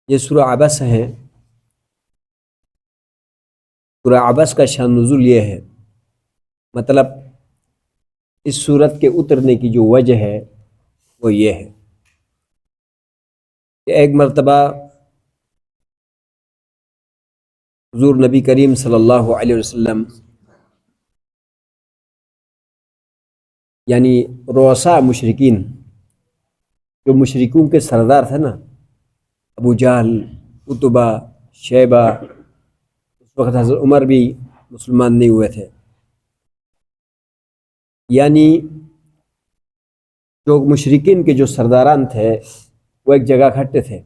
یہ سورہ عبس ہے۔ سورہ عبس کا شان نزول یہ ہے، مطلب اس سورت کے اترنے کی جو وجہ ہے وہ یہ ہے کہ ایک مرتبہ حضور نبی کریم صلی اللہ علیہ وسلم یعنی رؤساء مشرکین، جو مشرکوں کے سردار تھے نا، ابو جہل، عتبہ، شیبہ، اس وقت حضرت عمر بھی مسلمان نہیں ہوئے تھے، یعنی جو مشرکین کے جو سرداران تھے وہ ایک جگہ اکٹھے تھے،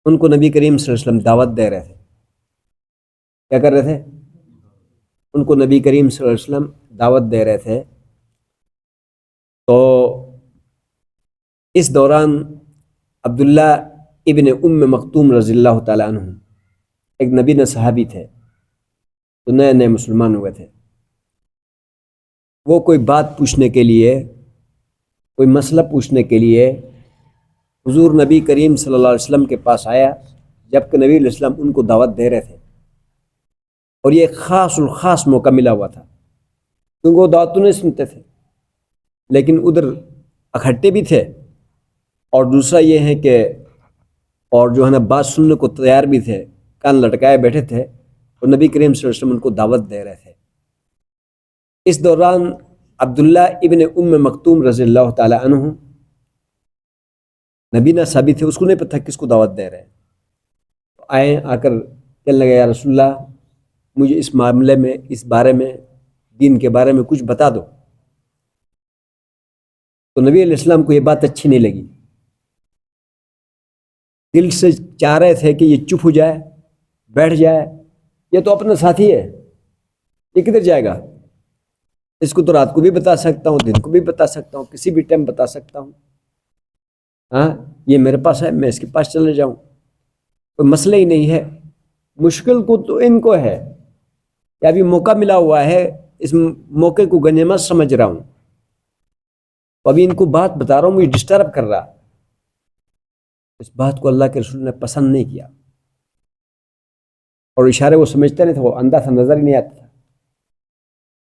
ان کو نبی کریم صلی اللہ علیہ وسلم دعوت دے رہے تھے۔ کیا کر رہے تھے؟ ان کو نبی کریم صلی اللہ علیہ وسلم دعوت دے رہے تھے۔ تو اس دوران عبداللہ ابن ام مکتوم رضی اللہ تعالیٰ عنہ ایک نبی صحابی تھے، تو نئے نئے مسلمان ہوئے تھے۔ وہ کوئی بات پوچھنے کے لیے، کوئی مسئلہ پوچھنے کے لیے حضور نبی کریم صلی اللہ علیہ وسلم کے پاس آیا، جبکہ نبی علیہ السلام ان کو دعوت دے رہے تھے، اور یہ ایک خاص الخاص موقع ملا ہوا تھا، کیونکہ وہ دعوت تو نہیں سنتے تھے لیکن ادھر اکٹھے بھی تھے، اور دوسرا یہ ہے کہ اور جو ہے نا بات سننے کو تیار بھی تھے، کان لٹکائے بیٹھے تھے، اور نبی کریم صلی اللہ علیہ وسلم ان کو دعوت دے رہے تھے۔ اس دوران عبداللہ ابن ام مکتوم رضی اللہ تعالی عنہ نبی صحابی تھے، اس کو نہیں پتہ کس کو دعوت دے رہے ہیں، تو آئے، آ کر کہنے لگے یا رسول اللہ مجھے اس معاملے میں، اس بارے میں، دین کے بارے میں کچھ بتا دو۔ تو نبی علیہ السلام کو یہ بات اچھی نہیں لگی، دل سے چاہ رہے تھے کہ یہ چپ ہو جائے، بیٹھ جائے، یہ تو اپنا ساتھی ہے، یہ کدھر جائے گا، اس کو تو رات کو بھی بتا سکتا ہوں، دن کو بھی بتا سکتا ہوں، کسی بھی ٹائم بتا سکتا ہوں، ہاں یہ میرے پاس ہے، میں اس کے پاس چلے جاؤں، کوئی مسئلہ ہی نہیں ہے۔ مشکل کو تو ان کو ہے کہ ابھی موقع ملا ہوا ہے، اس موقع کو غنیمت سمجھ رہا ہوں، ابھی ان کو بات بتا رہا ہوں، مجھے ڈسٹرب کر رہا۔ اس بات کو اللہ کے رسول نے پسند نہیں کیا، اور اشارے وہ سمجھتا نہیں تھا، وہ اندھا تھا، نظر ہی نہیں آتا تھا۔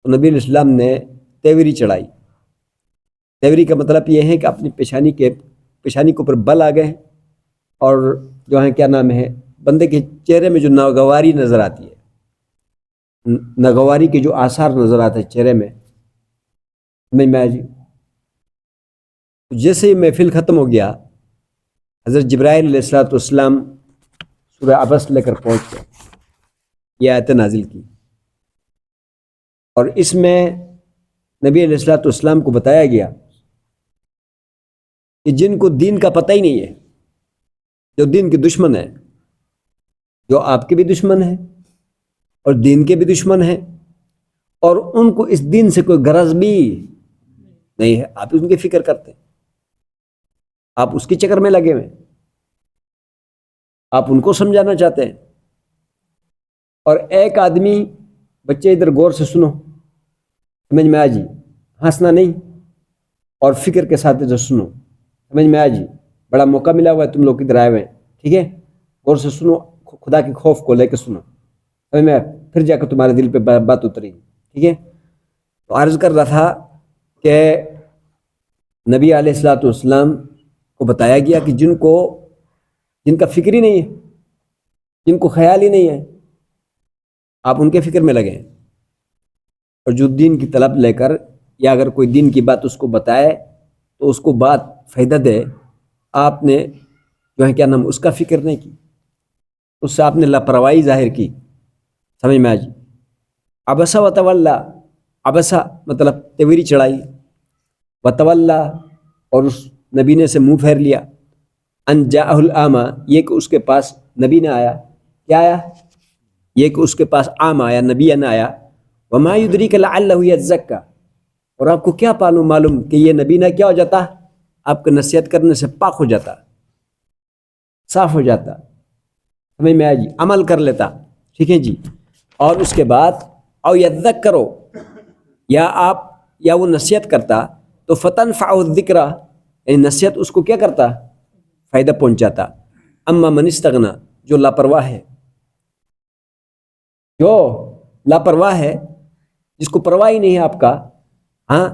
تو نبی علیہ السلام نے تیوری چڑھائی۔ تیوری کا مطلب یہ ہے کہ اپنی پیشانی کے اوپر بل آ گئے، اور جو ہے کیا نام ہے، بندے کے چہرے میں جو ناگواری نظر آتی ہے، ناگواری کے جو آثار نظر آتے ہیں چہرے میں، سمجھ میں آیا جی؟ جیسے ہی محفل ختم ہو گیا، حضرت جبرائیل علیہ السلام سورہ عبس لے کر پہنچ گئے، یہ آیت نازل کی، اور اس میں نبی علیہ السلام کو بتایا گیا کہ جن کو دین کا پتہ ہی نہیں ہے، جو دین کے دشمن ہیں، جو آپ کے بھی دشمن ہیں اور دین کے بھی دشمن ہیں، اور ان کو اس دین سے کوئی غرض بھی نہیں ہے، آپ ان کی فکر کرتے ہیں، آپ اس کے چکر میں لگے ہوئے، آپ ان کو سمجھانا چاہتے ہیں۔ اور ایک آدمی، بچے ادھر غور سے سنو، سمجھ میں آیا جی، ہنسنا نہیں، اور فکر کے ساتھ ادھر سنو، سمجھ میں آیا جی، بڑا موقع ملا ہوا ہے، تم لوگ ادھر آئے ہوئے ہیں، ٹھیک ہے، غور سے سنو، خدا کے خوف کو لے کے سنو، سمجھ میں آیا، پھر جا کے تمہارے دل پہ بات اترے گی، ٹھیک ہے۔ تو عرض کر رہا تھا کہ نبی علیہ السلام کو بتایا گیا کہ جن کا فکر ہی نہیں ہے، جن کو خیال ہی نہیں ہے، آپ ان کے فکر میں لگے ہیں، اور جو دین کی طلب لے کر، یا اگر کوئی دین کی بات اس کو بتائے تو اس کو بات فائدہ دے، آپ نے جو ہے کیا نام اس کا فکر نہیں کی، اس سے آپ نے لاپرواہی ظاہر کی، سمجھ میں آ جی۔ عبسہ وتولا، عبسہ مطلب تیوری چڑھائی، وتولا اور اس نبی نے سے منہ پھیر لیا، ان جاءہ الاعمی، یہ کہ اس کے پاس نبی نہ آیا، کیا آیا؟ یہ کہ اس کے پاس عام آیا، نبی نہ آیا، وما یدریک لعلہ یزکا، اور آپ کو کیا معلوم کہ یہ نبی نہ کیا ہو جاتا، آپ کو نصیحت کرنے سے پاک ہو جاتا، صاف ہو جاتا، سمجھ میں آیا جی، عمل کر لیتا، ٹھیک ہے جی۔ اور اس کے بعد او یذکرو، یا وہ نصیحت کرتا تو فتنفعہ الذکرہ، یعنی نصیحت اس کو کیا کرتا، فائدہ پہنچاتا، اما من استغنا، جو لاپرواہ ہے، جو لاپرواہ ہے، جس کو پرواہ ہی نہیں ہے آپ کا، ہاں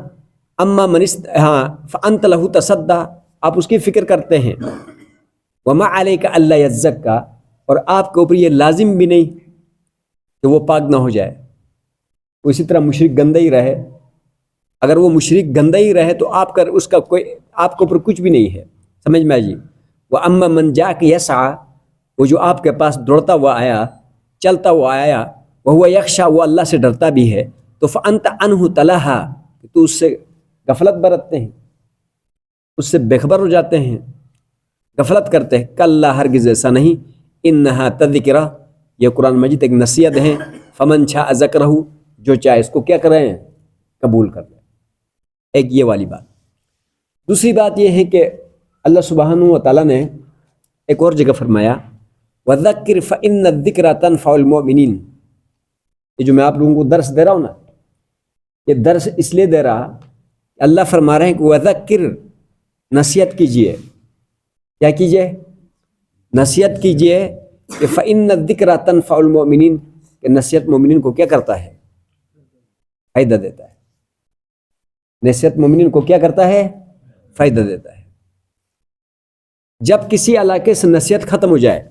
اما ہاں فانت لہ تصدی، آپ اس کی فکر کرتے ہیں، وما علیک الا یزکا، اور آپ کے اوپر یہ لازم بھی نہیں کہ وہ پاک نہ ہو جائے، وہ اسی طرح مشرک گندہ ہی رہے، اگر وہ مشرک گندہ ہی رہے تو آپ کا اس کا کوئی آپ کے اوپر کچھ بھی نہیں ہے، سمجھ میں آئی؟ واما من جاءک یسعی، وہ جو آپ کے پاس دوڑتا ہوا آیا، چلتا ہوا آیا، وہو یخشی، وہ اللہ سے ڈرتا بھی ہے، تو فانت عنہ تلہا، تو اس سے غفلت برتتے ہیں، اس سے بے خبر ہو جاتے ہیں، غفلت کرتے ہیں، کلا ہرگز ایسا نہیں، انہا تذکرہ، یہ قرآن مجید ایک نصیحت ہے، فمن شاء ذکرہ، جو چاہے اس کو کیا کریں، قبول کر لیں۔ ایک یہ والی بات۔ دوسری بات یہ ہے کہ اللہ سبحانہ و تعالیٰ نے ایک اور جگہ فرمایا وَذَكِّرْ فَإِنَّ الذِّكْرَ تَنْفَعُ الْمُؤْمِنِينَ، یہ جو میں آپ لوگوں کو درس دے رہا ہوں نا، یہ درس اس لیے دے رہا، اللہ فرما رہے ہیں کہ وَذَكِّرْ، نصیحت کیجئے، کیا کیجئے؟ نصیحت کیجئے، کہ فَإِنَّ الذِّكْرَ تَنْفَعُ الْمُؤْمِنِينَ، کہ نصیحت مومنین کو کیا کرتا ہے؟ فائدہ دیتا ہے۔ نصیحت مومنین کو کیا کرتا ہے؟ فائدہ دیتا ہے۔ جب کسی علاقے سے نصیحت ختم ہو جائے،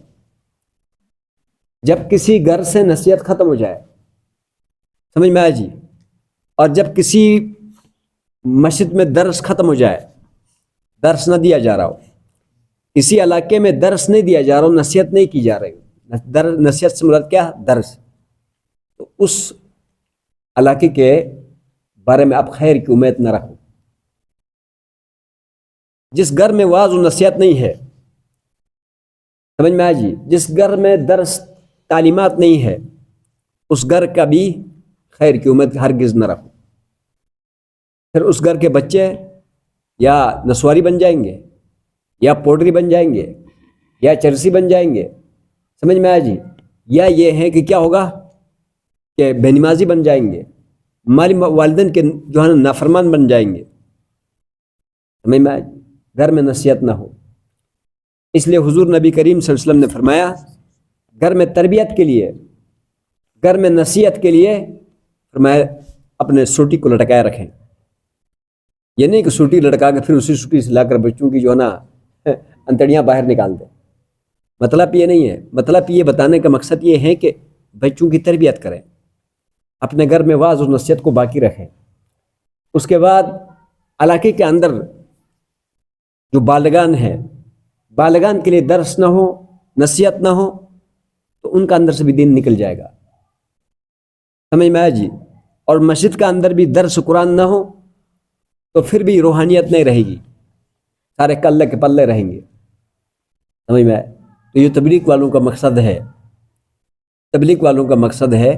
جب کسی گھر سے نصیحت ختم ہو جائے، سمجھ میں آیا جی، اور جب کسی مسجد میں درس ختم ہو جائے، درس نہ دیا جا رہا ہو، کسی علاقے میں درس نہیں دیا جا رہا ہو، نصیحت نہیں کی جا رہی، نصیحت سے مراد کیا؟ درس، تو اس علاقے کے بارے میں آپ خیر کی امید نہ رکھو۔ جس گھر میں واعظ و نصیحت نہیں ہے، سمجھ میں آیا جی، جس گھر میں درس تعلیمات نہیں ہے، اس گھر کا بھی خیر کی امید ہرگز نہ رکھو، پھر اس گھر کے بچے یا نسواری بن جائیں گے، یا پوٹری بن جائیں گے، یا چرسی بن جائیں گے، سمجھ میں آیا جی، یا یہ ہے کہ کیا ہوگا کہ بے نمازی بن جائیں گے، مالی والدین کے جو ہے نافرمان بن جائیں گے، سمجھ میں آیا جی، گھر میں نصیحت نہ ہو۔ اس لیے حضور نبی کریم صلی اللہ علیہ وسلم نے فرمایا گھر میں تربیت کے لیے، گھر میں نصیحت کے لیے فرمایا اپنے سوٹی کو لٹکائے رکھیں، یہ نہیں کہ سوٹی لٹکا کے پھر اسی سوٹی سے لا کر بچوں کی جو ہے نا انتڑیاں باہر نکال دیں، مطلب یہ نہیں ہے، مطلب یہ بتانے کا مقصد یہ ہے کہ بچوں کی تربیت کریں، اپنے گھر میں واعظ و نصیحت کو باقی رکھیں۔ اس کے بعد علاقے کے اندر جو بالغان ہیں، بالغان کے لیے درس نہ ہو، نصیحت نہ ہو، تو ان کا اندر سے بھی دین نکل جائے گا، سمجھ میں آیا جی، اور مسجد کا اندر بھی درس قرآن نہ ہو تو پھر بھی روحانیت نہیں رہے گی، سارے کلے کے پلے رہیں گے، سمجھ میں آیا؟ تو یہ تبلیغ والوں کا مقصد ہے، تبلیغ والوں کا مقصد ہے،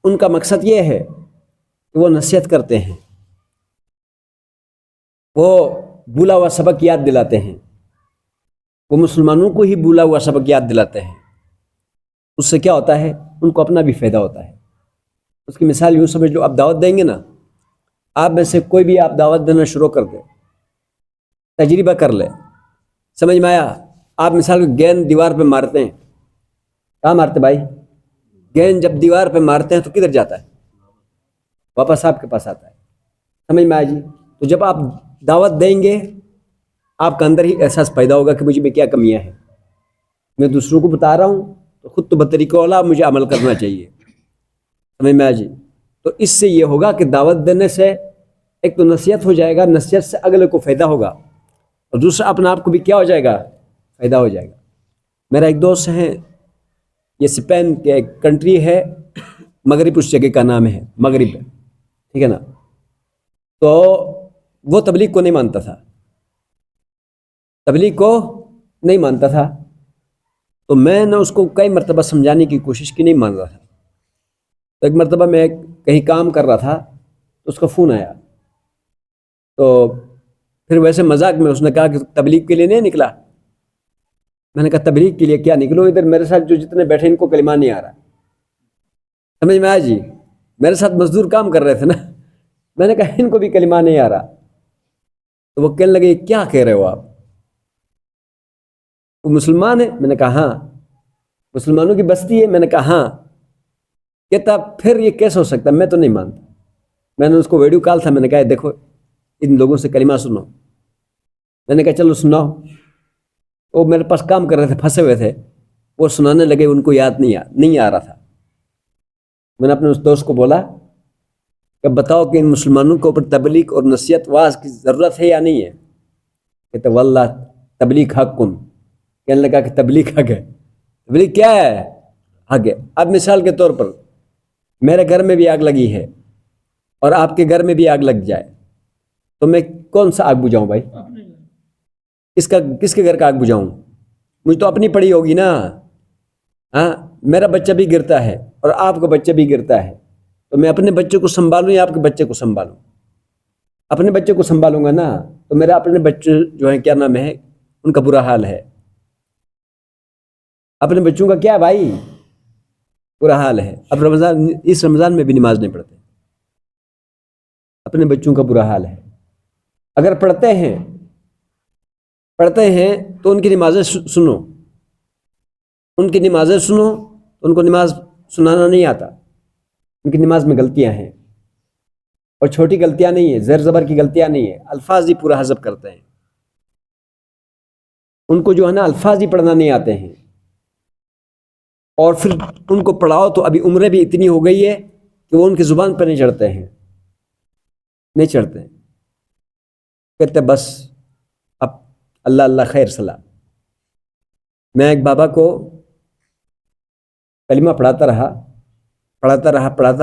ان کا مقصد یہ ہے کہ وہ نصیحت کرتے ہیں، وہ بھولا ہوا سبق یاد دلاتے ہیں، وہ مسلمانوں کو ہی بھولا ہوا سبق یاد دلاتے ہیں، اس سے کیا ہوتا ہے؟ ان کو اپنا بھی فائدہ ہوتا ہے۔ اس کی مثال یوں سمجھ لو، آپ دعوت دیں گے نا، آپ میں سے کوئی بھی آپ دعوت دینا شروع کر دے، تجربہ کر لے، سمجھ میں آیا؟ آپ مثال کو گیند دیوار پہ مارتے ہیں، کہاں مارتے بھائی؟ گیند جب دیوار پہ مارتے ہیں تو کدھر جاتا ہے؟ واپس آپ کے پاس آتا ہے، سمجھ میں آیا جی؟ تو جب آپ دعوت دیں گے، آپ کا اندر ہی احساس پیدا ہوگا کہ مجھ میں کیا کمیاں ہیں، میں دوسروں کو بتا رہا ہوں تو خود تو بطریقہ اولا مجھے عمل کرنا چاہیے، سمجھ میں آیا جی؟ تو اس سے یہ ہوگا کہ دعوت دینے سے ایک تو نصیحت ہو جائے گا، نصیحت سے اگلے کو فائدہ ہوگا، اور دوسرا اپنا آپ کو بھی کیا ہو جائے گا؟ فائدہ ہو جائے گا۔ میرا ایک دوست ہے، یہ اسپین کے ایک کنٹری ہے، مغرب اس جگہ کا نام ہے، مغرب، ٹھیک ہے نا؟ تو وہ تبلیغ کو نہیں مانتا تھا، تبلیغ کو نہیں مانتا تھا، تو میں نے اس کو کئی مرتبہ سمجھانے کی کوشش کی، نہیں مان رہا تھا۔ تو ایک مرتبہ میں کہیں کام کر رہا تھا تو اس کا فون آیا، تو پھر ویسے مذاق میں اس نے کہا کہ تبلیغ کے لیے نہیں نکلا؟ میں نے کہا تبلیغ کے لیے کیا نکلو، ادھر میرے ساتھ جو جتنے بیٹھے ان کو کلمہ نہیں آ رہا، سمجھ میں آیا جی؟ میرے ساتھ مزدور کام کر رہے تھے نا، میں نے کہا ان کو بھی کلمہ نہیں آ رہا، تو وہ کہنے لگے کیا کہہ رہے ہو آپ؟ وہ مسلمان ہے؟ میں نے کہا ہاں۔ مسلمانوں کی بستی ہے؟ میں نے کہا ہاں۔ کہتا پھر یہ کیسے ہو سکتا؟ میں تو نہیں مانتا۔ میں نے اس کو ویڈیو کال تھا، میں نے کہا دیکھو ان لوگوں سے کلمہ سنو۔ میں نے کہا چلو سناؤ۔ وہ میرے پاس کام کر رہے تھے، پھنسے ہوئے تھے، وہ سنانے لگے، ان کو یاد نہیں آ رہا تھا۔ میں نے اپنے اس دوست کو بولا کہ بتاؤ کہ ان مسلمانوں کے اوپر تبلیغ اور نصیحت واعظ کی ضرورت ہے یا نہیں ہے؟ کہتے واللہ تبلیغ حق کن۔ کہنے لگا کہ تبلیغ حق ہے۔ تبلیغ کیا ہے؟ حق ہے۔ اب مثال کے طور پر میرے گھر میں بھی آگ لگی ہے اور آپ کے گھر میں بھی آگ لگ جائے تو میں کون سا آگ بجھاؤں بھائی؟ کس کے گھر کا آگ بجھاؤں؟ مجھے تو اپنی پڑی ہوگی نا۔ ہاں، میرا بچہ بھی گرتا ہے اور آپ کا بچہ بھی گرتا ہے، تو میں اپنے بچے کو سنبھالوں یا آپ کے بچے کو سنبھالوں؟ اپنے بچے کو سنبھالوں گا نا۔ تو میرا اپنے بچے جو ہیں کیا نام ہے، ان کا برا حال ہے۔ اپنے بچوں کا کیا بھائی؟ برا حال ہے۔ اب اس رمضان میں بھی نماز نہیں پڑھتے، اپنے بچوں کا برا حال ہے۔ اگر پڑھتے ہیں تو ان کی نمازیں سنو، ان کی نمازیں سنو تو ان کو نماز سنانا نہیں آتا، ان کی نماز میں غلطیاں ہیں، اور چھوٹی غلطیاں نہیں ہیں، زیر زبر کی غلطیاں نہیں ہیں، الفاظ ہی پورا حذف کرتے ہیں۔ ان کو جو ہے نا الفاظ ہی پڑھنا نہیں آتے ہیں، اور پھر ان کو پڑھاؤ تو ابھی عمریں بھی اتنی ہو گئی ہے کہ وہ ان کی زبان پہ نہیں چڑھتے ہیں، نہیں چڑھتے۔ کہتے بس اب اللہ اللہ خیر صلاح۔ میں ایک بابا کو کلمہ پڑھاتا رہا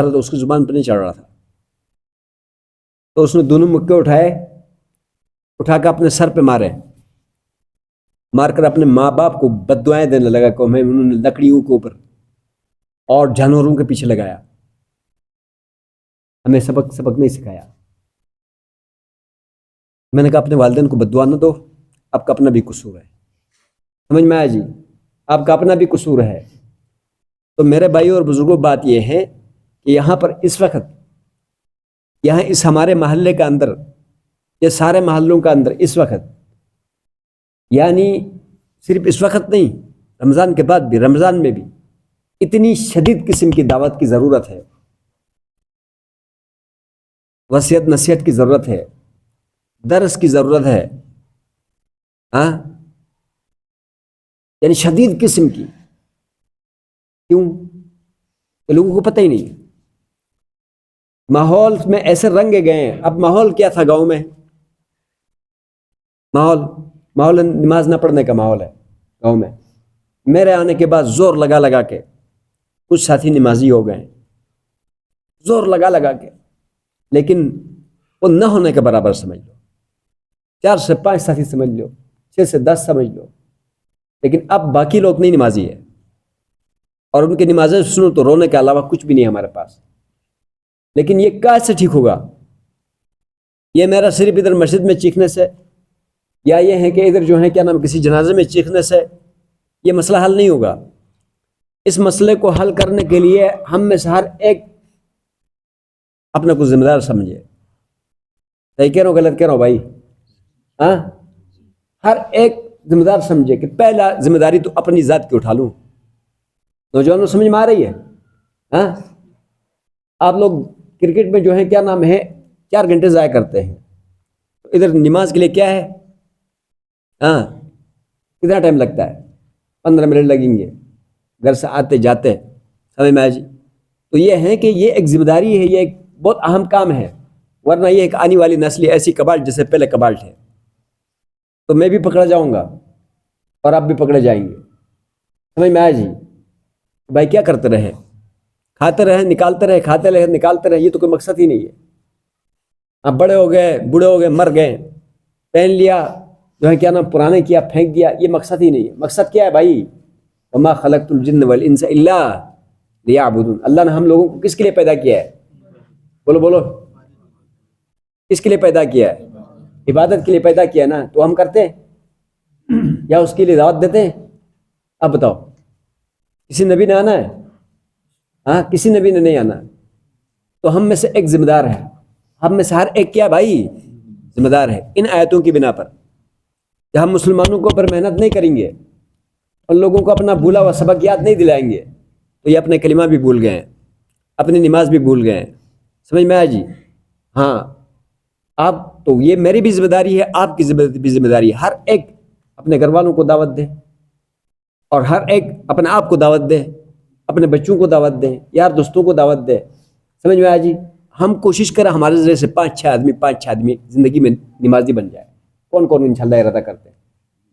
تو اس کی زبان پہ نہیں چڑھ رہا تھا، تو اس نے دونوں مکے اٹھا کے اپنے سر پہ مار کر اپنے ماں باپ کو بد دعائیں دینے لگا کہ انہوں نے لکڑیوں کے اوپر اور جانوروں کے پیچھے لگایا، ہمیں سبق نہیں سکھایا۔ میں نے کہا اپنے والدین کو بد دعا نہ دو، آپ کا اپنا بھی قصور ہے۔ سمجھ میں آیا جی؟ آپ کا اپنا بھی قصور ہے۔ تو میرے بھائی اور بزرگوں، بات یہ ہے کہ یہاں پر اس وقت، یہاں اس ہمارے محلے کا اندر، یہ سارے محلوں کا اندر اس وقت، یعنی صرف اس وقت نہیں، رمضان کے بعد بھی، رمضان میں بھی اتنی شدید قسم کی دعوت کی ضرورت ہے، وصیت نصیحت کی ضرورت ہے، درس کی ضرورت ہے، ہاں، یعنی شدید قسم کی۔ کیوں؟ کہ لوگوں کو پتہ ہی نہیں، ماحول میں ایسے رنگے گئے ہیں۔ اب ماحول کیا تھا گاؤں میں؟ ماحول نماز نہ پڑھنے کا ماحول ہے گاؤں میں۔ میرے آنے کے بعد زور لگا کے کچھ ساتھی نمازی ہو گئے، زور لگا کے، لیکن وہ نہ ہونے کے برابر سمجھ لو، 4 سے 5 ساتھی سمجھ لو، 6 سے 10 سمجھ لو، لیکن اب باقی لوگ نہیں نمازی ہے، اور ان کی نمازیں سنو تو رونے کے علاوہ کچھ بھی نہیں ہے ہمارے پاس۔ لیکن یہ کیسے ٹھیک ہوگا؟ یہ میرا صرف ادھر مسجد میں چیخنے سے، یا یہ ہے کہ ادھر جو ہے کیا نام کسی جنازے میں چیخنے سے یہ مسئلہ حل نہیں ہوگا۔ اس مسئلے کو حل کرنے کے لیے ہم میں سے ہر ایک اپنا کو ذمہ دار سمجھے۔ صحیح کہہ رہا ہوں غلط کہہ رہا ہوں بھائی؟ ہاں، ہر ایک ذمہ دار سمجھے کہ پہلا ذمہ داری تو اپنی ذات کی اٹھا لوں۔ نوجوانوں سمجھ میں آ رہی ہے؟ ہاں، آپ لوگ کرکٹ میں جو ہے کیا نام ہے 4 گھنٹے ضائع کرتے ہیں، ادھر نماز کے لیے کیا ہے؟ ہاں، کتنا ٹائم لگتا ہے؟ 15 منٹ لگیں گے گھر سے آتے جاتے، سمجھ میں آئے جی؟ تو یہ ہے کہ یہ ایک ذمہ داری ہے، یہ ایک بہت اہم کام ہے، ورنہ یہ ایک آنے والی نسل ایسی کباڑ جیسے پہلے کباڑ تھے، تو میں بھی پکڑا جاؤں گا اور آپ بھی پکڑے جائیں گے۔ سمجھ میں آئے جی؟ بھائی کیا کرتے رہے؟ کھاتے رہے نکالتے رہے، کھاتے رہے نکالتے رہے، یہ تو کوئی مقصد ہی نہیں ہے۔ اب بڑے ہو گئے، بوڑھے ہو گئے، مر گئے، پہن لیا جو ہے کیا نام پرانے کیا، پھینک دیا، یہ مقصد ہی نہیں ہے۔ مقصد کیا ہے بھائی؟ وما خلقت الجن والانس الا لیعبدون۔ اللہ نے ہم لوگوں کو کس کے لیے پیدا کیا ہے؟ بولو، کس کے لیے پیدا کیا ہے؟ عبادت کے لیے پیدا کیا نا، تو ہم کرتے ہیں یا اس کے لیے دعوت دیتے ہیں؟ اب بتاؤ، کسی نبی نے آنا ہے؟ ہاں، کسی نبی نے نہیں آنا۔ تو ہم میں سے ایک ذمہ دار ہے، ہم میں سے ہر ایک کیا بھائی؟ ذمہ دار ہے۔ ان آیتوں کی بنا پر کہ ہم مسلمانوں کو پر محنت نہیں کریں گے، ان لوگوں کو اپنا بھولا ہوا سبق یاد نہیں دلائیں گے تو یہ اپنے کلمہ بھی بھول گئے ہیں، اپنی نماز بھی بھول گئے ہیں. سمجھ میں آیا جی؟ ہاں آپ تو یہ میری بھی ذمہ داری ہے، آپ کی بھی ذمہ داری ہے. ہر ایک اپنے گھر والوں کو دعوت دے اور ہر ایک اپنے آپ کو دعوت دے، اپنے بچوں کو دعوت دے، یار دوستوں کو دعوت دے. سمجھ میں آیا جی؟ ہم کوشش کریں ہمارے ذریعے سے 5-6 آدمی زندگی میں نمازی بن جائے. کون کون انشاءاللہ ارادہ کرتے ہیں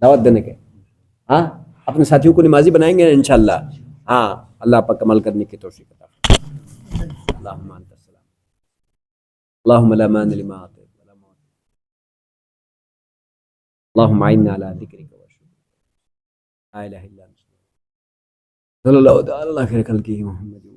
دعوت دینے کے؟ ہاں اپنے ساتھیوں کو نمازی بنائیں گے انشاءاللہ. ہاں اللہ پاک عمل کرنے کی توفیق عطا فرمائے. اللہم انت السلام اللہم لا مانع لما اعطیت ولا معطی اللہم اعنا علی ذکرک وشکرک لا الہ الا انت صلی اللہ تعالی علی خیر خلقہ محمد